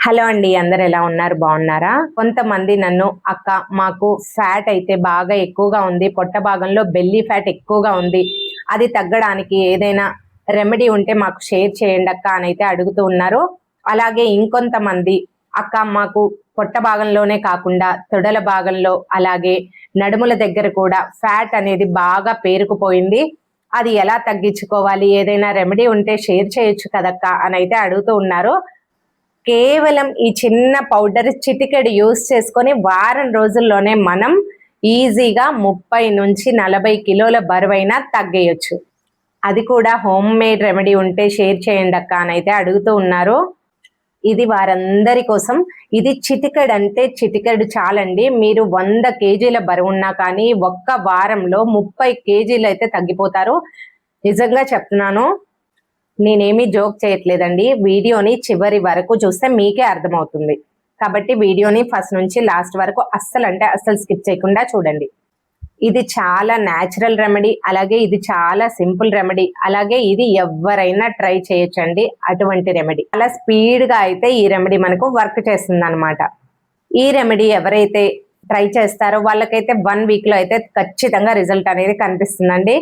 Hello అండి, అందరు ఎలా ఉన్నారు? బాగున్నారా? కొంతమంది నన్ను అక్క మాకు ఫ్యాట్ అయితే బాగా ఎక్కువగా ఉంది, పొట్ట భాగంలో బెల్లీ ఫ్యాట్ ఎక్కువగా ఉంది, అది తగ్గడానికి ఏదైనా రెమెడీ ఉంటే మాకు షేర్ చేయండి అక్క అని అయితే అడుగుతూ ఉన్నారు. అలాగే ఇంకొంతమంది అక్క మాకు పొట్ట భాగంలోనే కాకుండా తొడల భాగంలో అలాగే నడుముల దగ్గర కూడా ఫ్యాట్ అనేది బాగా పేరుకుపోయింది, అది ఎలా తగ్గించుకోవాలి, ఏదైనా రెమెడీ ఉంటే షేర్ చేయొచ్చు కదక్క అని అయితే అడుగుతూ ఉన్నారు. కేవలం ఈ చిన్న పౌడర్ చిటికెడు యూస్ చేసుకొని వారం రోజుల్లోనే మనం ఈజీగా 30 నుంచి 40 కిలోల బరువైనా తగ్గేయచ్చు. అది కూడా హోమ్ మేడ్ రెమెడీ ఉంటే షేర్ చేయండి అక్క అని అయితే అడుగుతూ ఉన్నారు. ఇది వారందరి కోసం. ఇది చిటికెడు అంటే చిటికెడు చాలండి. మీరు 100 కేజీల బరువున్నా కానీ ఒక్క వారంలో 30 కేజీలు అయితే తగ్గిపోతారు. నిజంగా చెప్తున్నాను, నేనేమీ జోక్ చేయట్లేదండి. వీడియోని చివరి వరకు చూస్తే మీకే అర్థమవుతుంది. కాబట్టి వీడియోని ఫస్ట్ నుంచి లాస్ట్ వరకు అస్సలు స్కిప్ చేయకుండా చూడండి. ఇది చాలా న్యాచురల్ రెమెడీ, అలాగే ఇది చాలా సింపుల్ రెమెడీ, అలాగే ఇది ఎవరైనా ట్రై చేయొచ్చండి. అటువంటి రెమెడీ చాలా స్పీడ్గా అయితే ఈ రెమెడీ మనకు వర్క్ చేస్తుంది అనమాట. ఈ రెమెడీ ఎవరైతే ట్రై చేస్తారో వాళ్ళకైతే 1 వీక్లో అయితే ఖచ్చితంగా రిజల్ట్ అనేది కనిపిస్తుందండి.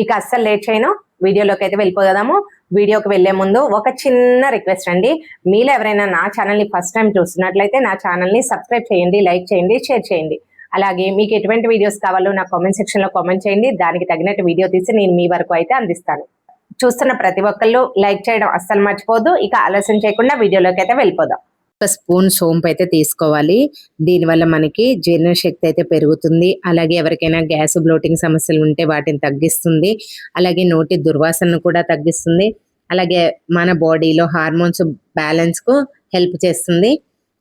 ఇక అస్సలు లేట్ చేయను, వీడియోలోకి అయితే వెళ్ళిపోదాము. వీడియోకి వెళ్లే ముందు ఒక చిన్న రిక్వెస్ట్ అండి, మీలో ఎవరైనా నా ఛానల్ని ఫస్ట్ టైం చూస్తున్నట్లయితే నా ఛానల్ని సబ్స్క్రైబ్ చేయండి, లైక్ చేయండి, షేర్ చేయండి. అలాగే మీకు ఎటువంటి వీడియోస్ కావాలో నా కామెంట్ సెక్షన్లో కామెంట్ చేయండి. దానికి తగినట్టు వీడియో తీసి నేను మీ వరకు అయితే అందిస్తాను. చూస్తున్న ప్రతి ఒక్కళ్ళు లైక్ చేయడం అస్సలు మర్చిపోద్దు. ఇక ఆలస్యం చేయకుండా వీడియోలోకి అయితే వెళ్ళిపోదాం. ఒక స్పూన్ సోంపు అయితే తీసుకోవాలి. దీనివల్ల మనకి జీర్ణశక్తి అయితే పెరుగుతుంది. అలాగే ఎవరికైనా గ్యాస్ బ్లోటింగ్ సమస్యలు ఉంటే వాటిని తగ్గిస్తుంది. అలాగే నోటి దుర్వాసనను కూడా తగ్గిస్తుంది. అలాగే మన బాడీలో హార్మోన్స్ బ్యాలెన్స్కు హెల్ప్ చేస్తుంది.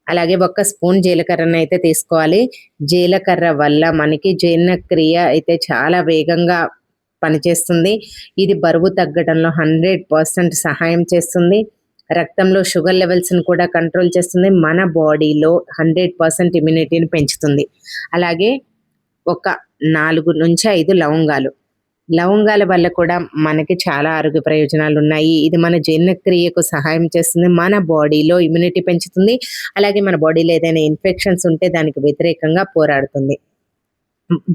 అలాగే 1 స్పూన్ జీలకర్రను అయితే తీసుకోవాలి. జీలకర్ర వల్ల మనకి జీర్ణక్రియ అయితే చాలా వేగంగా పనిచేస్తుంది. ఇది బరువు తగ్గడంలో 100% సహాయం చేస్తుంది. రక్తంలో షుగర్ లెవెల్స్ని కూడా కంట్రోల్ చేస్తుంది. మన బాడీలో 100% ఇమ్యూనిటీని పెంచుతుంది. అలాగే ఒక 4 నుంచి 5 లవంగాల వల్ల కూడా మనకి చాలా ఆరోగ్య ప్రయోజనాలు ఉన్నాయి. ఇది మన జీర్ణక్రియకు సహాయం చేస్తుంది, మన బాడీలో ఇమ్యూనిటీ పెంచుతుంది. అలాగే మన బాడీలో ఏదైనా ఇన్ఫెక్షన్స్ ఉంటే దానికి వ్యతిరేకంగా పోరాడుతుంది.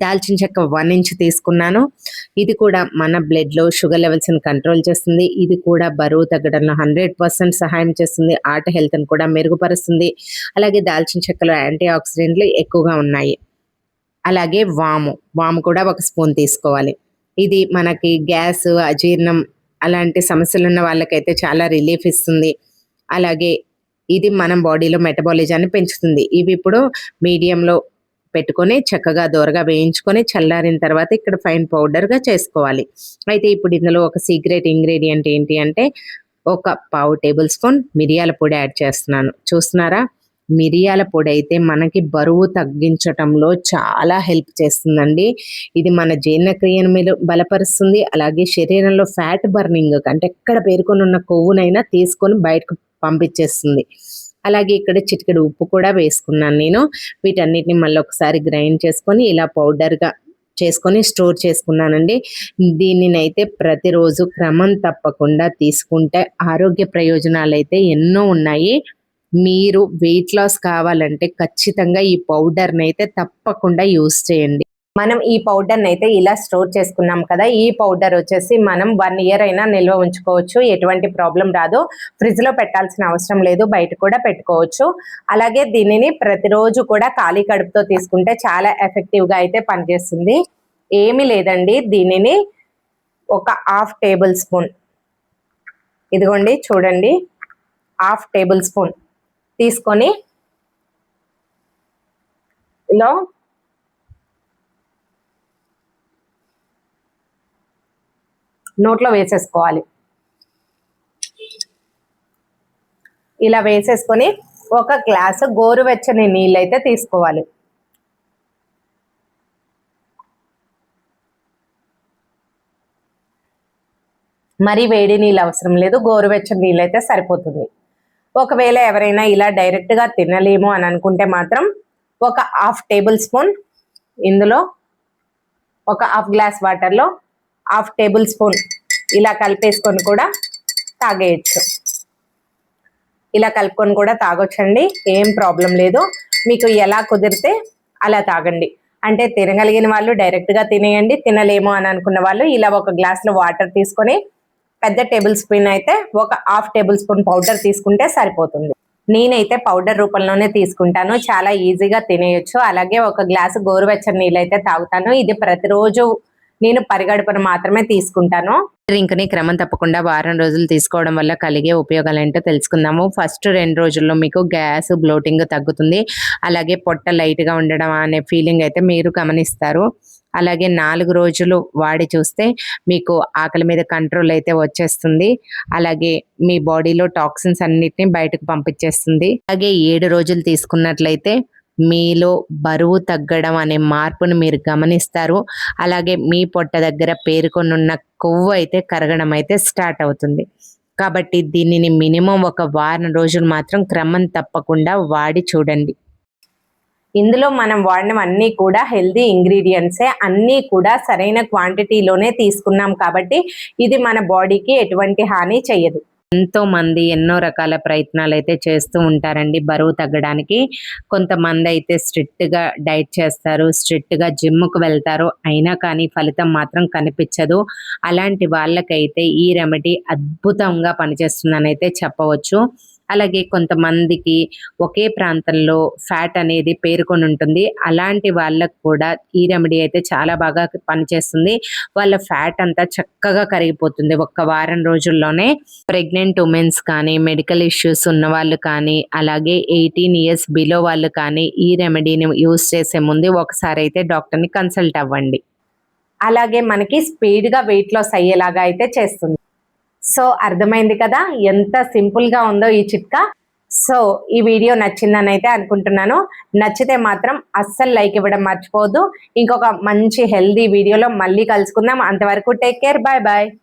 దాల్చిన చెక్క 1 ఇంచ్ తీసుకున్నాను. ఇది కూడా మన బ్లడ్లో షుగర్ లెవెల్స్ని కంట్రోల్ చేస్తుంది. ఇది కూడా బరువు తగ్గడంలో 100% సహాయం చేస్తుంది. హార్ట్ హెల్త్ని కూడా మెరుగుపరుస్తుంది. అలాగే దాల్చిన చెక్కలో యాంటీ ఆక్సిడెంట్లు ఎక్కువగా ఉన్నాయి. అలాగే వాము కూడా 1 స్పూన్ తీసుకోవాలి. ఇది మనకి గ్యాస్, అజీర్ణం అలాంటి సమస్యలు ఉన్న వాళ్ళకైతే చాలా రిలీఫ్ ఇస్తుంది. అలాగే ఇది మన బాడీలో మెటబాలిజాన్ని పెంచుతుంది. ఇవి ఇప్పుడు మీడియంలో పెట్టుకొని చక్కగా దోరగా వేయించుకొని చల్లారిన తర్వాత ఇక్కడ ఫైన్ పౌడర్గా చేసుకోవాలి. అయితే ఇప్పుడు ఇందులో ఒక సీక్రెట్ ఇంగ్రీడియంట్ ఏంటి అంటే 1/2 టేబుల్ స్పూన్ మిరియాల పొడి యాడ్ చేస్తున్నాను. చూస్తున్నారా, మిరియాల పొడి అయితే మనకి బరువు తగ్గించటంలో చాలా హెల్ప్ చేస్తుందండి. ఇది మన జీర్ణక్రియను బలపరుస్తుంది. అలాగే శరీరంలో ఫ్యాట్ బర్నింగ్ అంటే ఎక్కడ పేరుకొని ఉన్న కొవ్వునైనా తీసుకొని బయటకు పంపించేస్తుంది. అలాగే ఇక్కడ చిటికెడు ఉప్పు కూడా వేసుకున్నాను నేను. వీటన్నిటిని మళ్ళీ ఒకసారి గ్రైండ్ చేసుకొని ఇలా పౌడర్గా చేసుకొని స్టోర్ చేసుకున్నానండి. దీనినైతే ప్రతిరోజు క్రమం తప్పకుండా తీసుకుంటే ఆరోగ్య ప్రయోజనాలు అయితే ఎన్నో ఉన్నాయి. మీరు వెయిట్ లాస్ కావాలంటే ఖచ్చితంగా ఈ పౌడర్ని అయితే తప్పకుండా యూస్ చేయండి. మనం ఈ పౌడర్ని అయితే ఇలా స్టోర్ చేసుకున్నాం కదా, ఈ పౌడర్ వచ్చేసి మనం 1 ఇయర్ అయినా నిల్వ ఉంచుకోవచ్చు, ఎటువంటి ప్రాబ్లం రాదు. ఫ్రిడ్జ్లో పెట్టాల్సిన అవసరం లేదు, బయట కూడా పెట్టుకోవచ్చు. అలాగే దీనిని ప్రతిరోజు కూడా ఖాళీ కడుపుతో తీసుకుంటే చాలా ఎఫెక్టివ్గా అయితే పనిచేస్తుంది. ఏమీ లేదండి, దీనిని ఒక 1/2 టేబుల్ స్పూన్, ఇదిగోండి చూడండి, 1/2 టేబుల్ స్పూన్ తీసుకొని ఇలా నోట్లో వేసేసుకోవాలి. ఇలా వేసేసుకొని 1 గ్లాసు గోరువెచ్చని నీళ్ళు అయితే తీసుకోవాలి. మరి వేడి నీళ్ళు అవసరం లేదు, గోరువెచ్చని నీళ్ళు అయితే సరిపోతుంది. ఒకవేళ ఎవరైనా ఇలా డైరెక్ట్గా తినలేము అని అనుకుంటే మాత్రం 1/2 టేబుల్ స్పూన్ ఇందులో 1/2 గ్లాస్ వాటర్లో 1/2 టేబుల్ స్పూన్ ఇలా కలిపేసుకొని కూడా తాగేయచ్చు. ఇలా కలుపుకొని కూడా తాగొచ్చండి, ఏం ప్రాబ్లం లేదు. మీకు ఎలా కుదిరితే అలా తాగండి. అంటే తినగలిగిన వాళ్ళు డైరెక్ట్గా తినేయండి, తినలేము అని అనుకున్న వాళ్ళు ఇలా ఒక గ్లాస్లో వాటర్ తీసుకొని పెద్ద టేబుల్ స్పూన్ అయితే ఒక హాఫ్ టేబుల్ స్పూన్ పౌడర్ తీసుకుంటే సరిపోతుంది. నేనైతే పౌడర్ రూపంలోనే తీసుకుంటాను, చాలా ఈజీగా తినేయొచ్చు. అలాగే ఒక గ్లాసు గోరువెచ్చని నీళ్ళు అయితే తాగుతాను. ఇది ప్రతిరోజు నేను పరిగడుపున మాత్రమే తీసుకుంటాను. డ్రింక్ని క్రమం తప్పకుండా వారం రోజులు తీసుకోవడం వల్ల కలిగే ఉపయోగాలు ఏంటో తెలుసుకుందాము. ఫస్ట్ 2 రోజుల్లో మీకు గ్యాస్, బ్లోటింగ్ తగ్గుతుంది. అలాగే పొట్ట లైట్గా ఉండడం అనే ఫీలింగ్ అయితే మీరు గమనిస్తారు. అలాగే 4 రోజులు వాడి చూస్తే మీకు ఆకలి మీద కంట్రోల్ అయితే వచ్చేస్తుంది. అలాగే మీ బాడీలో టాక్సిన్స్ అన్నిటిని బయటకు పంపించేస్తుంది. అలాగే 7 రోజులు తీసుకున్నట్లయితే మీలో బరువు తగ్గడం అనే మార్పును మీరు గమనిస్తారు. అలాగే మీ పొట్ట దగ్గర పేరుకొనున్న కొవ్వు అయితే కరగడం అయితే స్టార్ట్ అవుతుంది. కాబట్టి దీనిని మినిమం ఒక వారం రోజులు మాత్రం క్రమం తప్పకుండా వాడి చూడండి. ఇందులో మనం వాడినవి అన్నీ కూడా హెల్దీ ఇంగ్రీడియంట్సే, అన్నీ కూడా సరైన క్వాంటిటీలోనే తీసుకున్నాం కాబట్టి ఇది మన బాడీకి ఎటువంటి హాని చెయ్యదు. ఎంతో మంది ఎన్నో రకాల ప్రయత్నాలు అయితే చేస్తూ ఉంటారండి బరువు తగ్గడానికి. కొంతమంది అయితే స్ట్రిక్ట్గా డైట్ చేస్తారు, స్ట్రిక్ట్గా జిమ్కు వెళ్తారు, అయినా కానీ ఫలితం మాత్రం కనిపించదు. అలాంటి వాళ్ళకైతే ఈ రెమెడీ అద్భుతంగా పనిచేస్తుందని అయితే చెప్పవచ్చు. అలాగే కొంతమందికి ఒకే ప్రాంతంలో ఫ్యాట్ అనేది పేరుకొని ఉంటుంది, అలాంటి వాళ్ళకు కూడా ఈ రెమెడీ అయితే చాలా బాగా పనిచేస్తుంది. వాళ్ళ ఫ్యాట్ అంతా చక్కగా కరిగిపోతుంది ఒక్క వారం రోజుల్లోనే. ప్రెగ్నెంట్ ఉమెన్స్ కానీ, మెడికల్ ఇష్యూస్ ఉన్న వాళ్ళు కానీ, అలాగే 18 ఇయర్స్ బిలో వాళ్ళు కానీ ఈ రెమెడీని యూస్ చేసే ముందు ఒకసారి అయితే డాక్టర్ని కన్సల్ట్ అవ్వండి. అలాగే మనకి స్పీడ్గా వెయిట్ లాస్ అయ్యేలాగా అయితే చేస్తుంది. సో అర్థమైంది కదా ఎంత సింపుల్గా ఉందో ఈ చిట్కా. సో ఈ వీడియో నచ్చిందని అయితే అనుకుంటున్నాను. నచ్చితే మాత్రం అస్సలు లైక్ ఇవ్వడం మర్చిపోవద్దు. ఇంకొక మంచి హెల్దీ వీడియోలో మళ్ళీ కలుసుకుందాం. అంతవరకు టేక్ కేర్, బాయ్ బాయ్.